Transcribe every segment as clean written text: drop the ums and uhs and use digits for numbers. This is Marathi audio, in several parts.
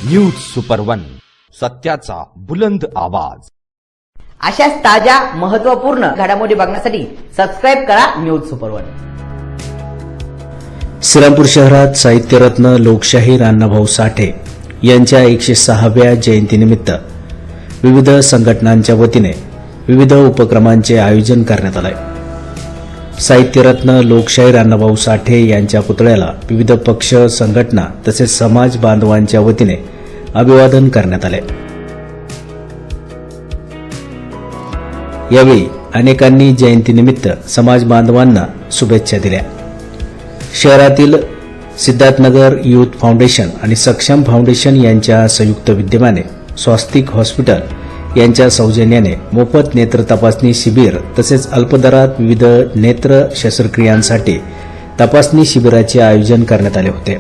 न्यूज सुपर वन, सत्याचा बुलंद आवाज। अशाच ताज्या महत्त्वपूर्ण घडामोडी बघण्यासाठी सबस्क्राइब करा न्यूज सुपर वन। श्रीरामपूर शहरात साहित्यरत्न लोकशाहीर अण्णाभाऊ साठे यांच्या 106व्या जयंतीनिमित्त विविध संघटनांच्या वतीने विविध उपक्रमांचे आयोजन करण्यात आले। साहित्यरत्न लोकशाहीर अण्णाभाऊ साठे यांच्या पुतळ्याला विविध पक्ष, संघटना तसेच समाज बांधवांच्या वतीने अभिवादन करण्यात आले। यावेळी अनेकांनी जयंतीनिमित्त समाज बांधवांना शुभेच्छा दिल्या। शहरातील सिद्धार्थनगर युथ फाउंडेशन आणि सक्षम फाउंडेशन यांच्या संयुक्त विद्यमाने स्वास्तिक हॉस्पिटल यांच्या सौजन्याने मोफत नेत्र तपासणी शिबिर तसेच अल्पदरात विविध नेत्र शस्त्रक्रियांसाठी तपासणी शिबिराचे आयोजन करण्यात आले होते।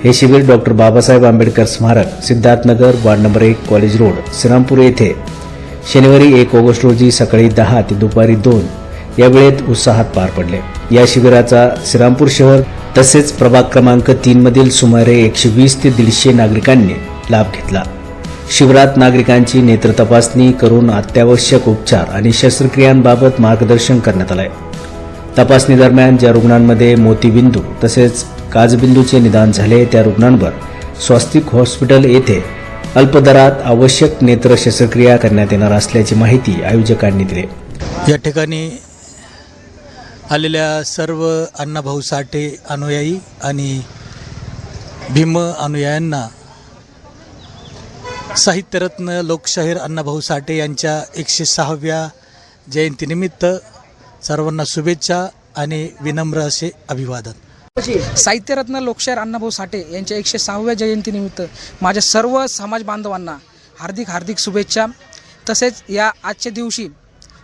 हे शिबिर डॉ. बाबासाहेब आंबेडकर स्मारक, Siddharthnagar, ward number 1, college road, Shrirampur येथे शनिवारी 1 ऑगस्ट रोजी सकाळी 10 ते दुपारी 2 या वेळेत उत्साहात पार पडले। या शिबिराचा श्रीरामपूर शहर तसेच प्रभाग क्रमांक 3 मधील सुमारे 120 ते 150 नागरिकांनी लाभ घेतला। शिबिरात नागरिकांची नेत्र तपासणी करून अत्यावश्यक उपचार आणि शस्त्रक्रियांबाबत मार्गदर्शन करण्यात आले। तपासणी दरम्यान ज्या रुग्णांमध्ये मोतीबिंदू तसेच काजबिंदूचे निदान झाले त्या रुग्णांवर स्वास्तिक हॉस्पिटल येथे अल्पदरात आवश्यक नेत्र शस्त्रक्रिया करण्यात येणार असल्याची माहिती आयोजकांनी दिली। या ठिकाणी आलेल्या सर्व अण्णाभाऊ साठे अनुयायी आणि भीम अनुयायांना साहित्यरत्न लोकशाहीर अण्णाभाऊ साठे यांच्या 106व्या जयंतीनिमित्त सर्वांना शुभेच्छा आणि विनम्र असे अभिवादन। साहित्यरत्न लोकशाहीर अण्णाभाऊ साठे यांच्या 106व्या जयंतीनिमित्त माझ्या सर्व समाज बांधवांना हार्दिक शुभेच्छा। तसेच या आजच्या दिवशी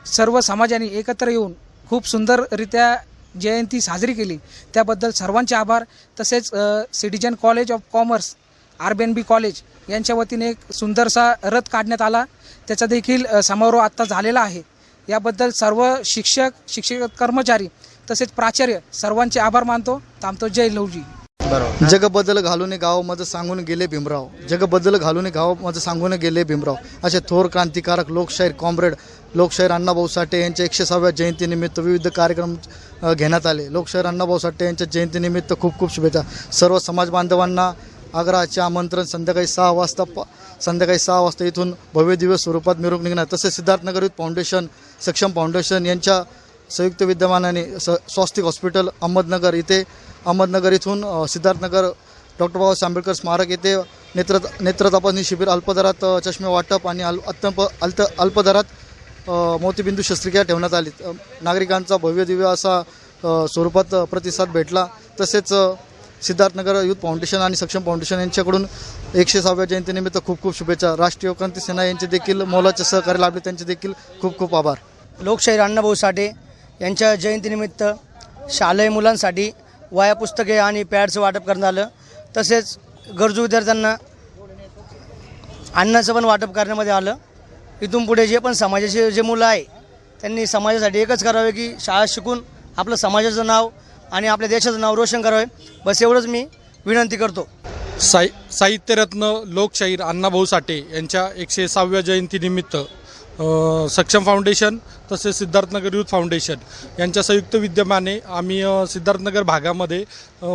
सर्व समाजाने एकत्र येऊन खूप सुंदररित्या जयंती साजरी केली, त्याबद्दल सर्वांचे आभार। तसेच citizen college of commerce RBNB college यांच्या वतीने एक सुंदरसा रथ काढण्यात आला, त्याचा देखील समारोह आत्ता झालेला आहे। याबद्दल सर्व शिक्षक कर्मचारी तसेच प्राचार्य सर्वांचे आभार मानतो। थांबतो। जय लवजी। जग बदल घालून गावामध्ये सांगून गेले भीमराव, जग बदल घालून गावामध्ये सांगून गेले भीमराव असे थोर क्रांतिकारक लोकशाहीर कॉम्रेड लोकशाहीर अण्णाभाऊ साठे यांच्या 106व्या जयंतीनिमित्त विविध कार्यक्रम घेण्यात आले। लोकशाहीर अण्णाभाऊ साठे यांच्या जयंतीनिमित्त खूप शुभेच्छा। सर्व समाज बांधवांना आग्रहाचे आमंत्रण। संध्याकाळी 6 वाजता इथून भव्य दिवस स्वरूपात मिरवणूक निघणार। तसेच सिद्धार्थनगर युथ फाउंडेशन, सक्षम फाउंडेशन यांच्या संयुक्त विद्यमानाने स्वास्तिक हॉस्पिटल अहमदनगर इथून सिद्धार्थनगर डॉ. बाबासाहेब आंबेडकर स्मारक येथे नेत्र तपासणी शिबिर, अल्पदरात चष्मे वाटप आणि अल्पदरात मोतीबिंदू शस्त्रक्रिया ठेवण्यात आली। नागरिकांचा भव्य दिव्य असा स्वरूपात प्रतिसाद भेटला। तसेच सिद्धार्थनगर युथ फाउंडेशन आणि सक्षम फाउंडेशन यांच्याकडून 106व्या जयंतीनिमित्त खूप शुभेच्छा। राष्ट्रीय क्रांती सेना यांचे देखील मोलाचे सहकार्य लाभले, त्यांचे देखील खूप आभार। लोकशाहीर अण्णाभाऊ साठे यांच्या जयंतीनिमित्त शालेय मुलांसाठी वह्या, पुस्तके आणि पॅडचं वाटप करण्यात आलं। तसेच गरजू विद्यार्थ्यांना अन्नाचं पण वाटप करण्यामध्ये आलं। इथून पुढे जे पण समाजाचे जे मुलं आहे त्यांनी समाजासाठी एकच करावे की शाळा शिकून आपलं समाजाचं नाव आणि आपल्या देशाचं नाव रोशन करावे, बस एवढंच मी विनंती करतो। साहित्यरत्न लोकशाहीर अण्णाभाऊ साठे यांच्या 106व्या जयंतीनिमित्त सक्षम फाउंडेशन तसेच सिद्धार्थनगर युथ फाउंडेशन यांच्या संयुक्त विद्यमाने आम्ही सिद्धार्थनगर भागामध्ये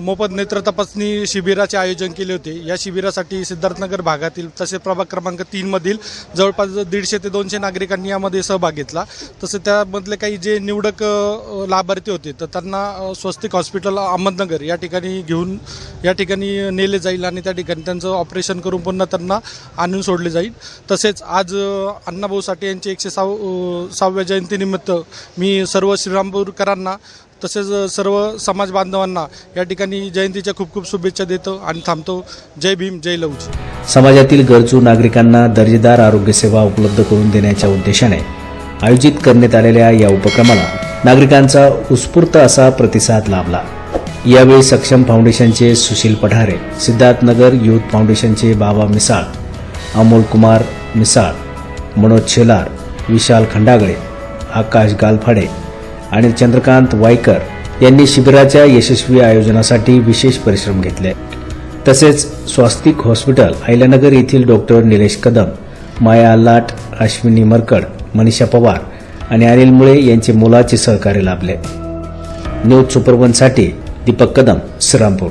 मोफत नेत्र तपासणी शिबिराचे आयोजन केले होते। या शिबिरासाठी सिद्धार्थनगर भागातील तसेच प्रभाग क्रमांक 3 मधील जवळपास 150 ते 200 नागरिकांनी यामध्ये सहभाग घेतला। तसेच त्यामधले काही जे निवडक लाभार्थी होते तर त्यांना स्वास्तिक हॉस्पिटल अहमदनगर या ठिकाणी नेले जाईल आणि त्या ठिकाणी त्यांचं ऑपरेशन करून पुन्हा त्यांना आणून सोडले जाईल। तसेच आज अण्णाभाऊ साठे यांच्या 106व्या जयंतीनिमित्त मी सर्व श्रीरामपूरकरांना तसेच सर्व समाज बांधवांना या ठिकाणी जयंतीच्या खूप शुभेच्छा देतो आणि थांबतो। जय भीम, जय लवजी। समाजातील गरजू नागरिकांना दर्जेदार आरोग्य सेवा उपलब्ध करून देण्याच्या उद्देशाने आयोजित करण्यात आलेल्या या उपक्रमाला नागरिकांचा उत्स्फूर्त असा प्रतिसाद लाभला। यावेळी सक्षम फाउंडेशनचे सुशील पठारे, सिद्धार्थनगर युथ फाउंडेशनचे बाबा मिसाळ, अमोल कुमार मिसाळ, मनोज शेलार, विशाल खंडागळे, आकाश गालफाडे आणि चंद्रकांत वायकर यांनी शिबिराच्या यशस्वी आयोजनासाठी विशेष परिश्रम घेतले। तसेच स्वास्तिक हॉस्पिटल अहिल्यानगर येथील डॉक्टर निलेश कदम, माया लाट, अश्विनी मरकड, मनीषा पवार आणि अनिल मुळे यांचे मोलाचे सहकार्य लाभले. न्यूज सुपर 1 साठी दीपक कदम, श्रीरामपूर.